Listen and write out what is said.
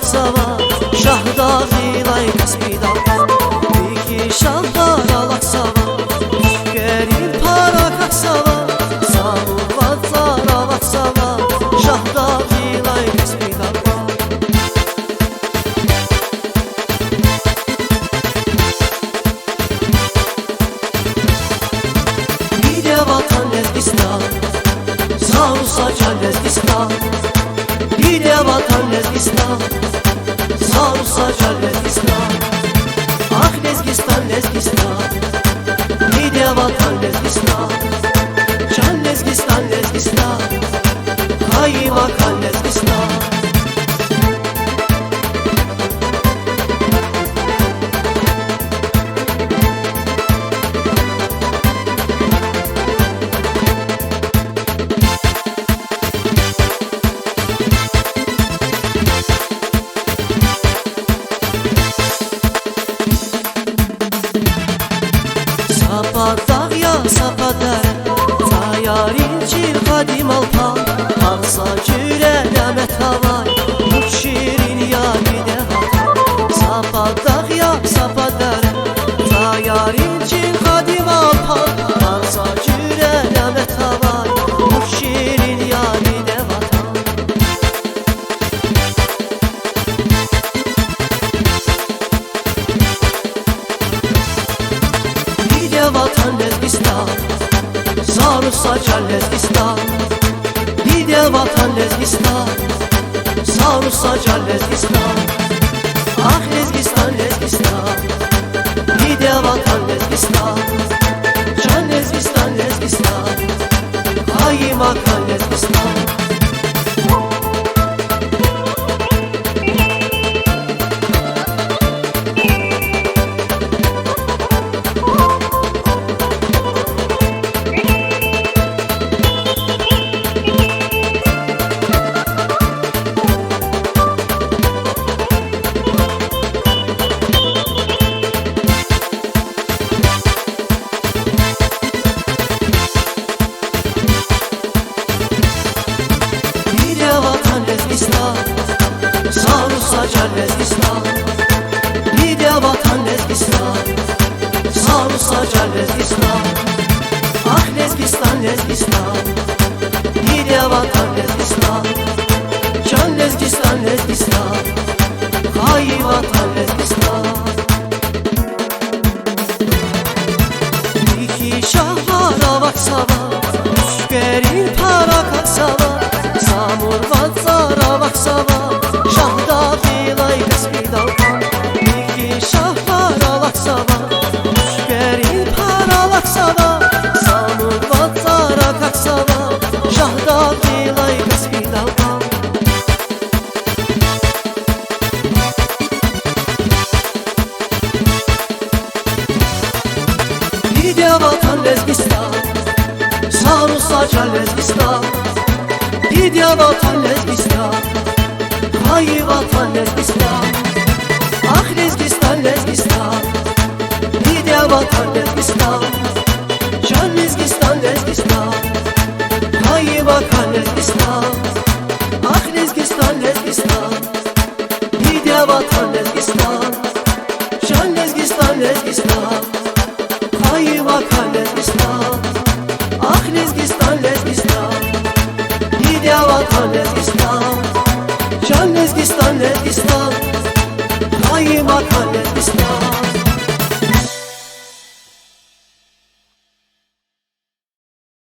Alaqsava, Şahdağı ilay Kaspidal. İki şahlar Alaqsava, Gerin para Kaksava, Samur vazar Alaqsava, Şahdağı ilay Kaspidal. Lidia vatan Lezgistan, Sausa can Lezgistan. Lidia vatan Lezgistan, Sausa can Lezgistan. Ah Lezgistan, Lezgistan, Lidia vatan Lezgistan. Can Lezgistan, Lezgistan, Kayma kan Lezgistan. Sapadağ ya sapadar, Tayarin çil kadim alpan. Harsa cüre demet havay, Uç şirin ya gide hatan. Sapadağ ya sapadar, Tayarin çil kadim alpan. Harsa cüre demet havay, Uç şirin ya gide hatan. Lidia vatan Lezgistan, Sausa can Lezgistan. Lidia vatan Lezgistan, Sausa can Lezgistan. Ah Lezgistan, Lezgistan, Lidia vatan Lezgistan. Can Lezgistan, Lezgistan, Kayma kan Lezgistan. Sausa can Lezgistan, Lidia vatan Lezgistan, Sausa can Lezgistan. Ah Lezgistan, Lezgistan, Lidia vatan Lezgistan. Can Lezgistan, Lezgistan, Kayı vatan Lezgistan. İki şahlar Avaksava, Gerin para Kaksava, Samur vazar Avaksava, Şahdağı ilay Kaspidal. İki şahlar Alaqsava, Gerin para Alaqsava, Samur vazar Kaksava, Şahdağı ilay Kaspidal. Lidia vatan Lezgistan, Sausa can Lezgistan. Lidia vatan Lezgistan, Kayı vatan Lezgistan. Ah Lezgistan, Lezgistan, Lidia vatan Lezgistan. Can Lezgistan, Lezgistan, Kayı vatan Lezgistan. Ah Lezgistan.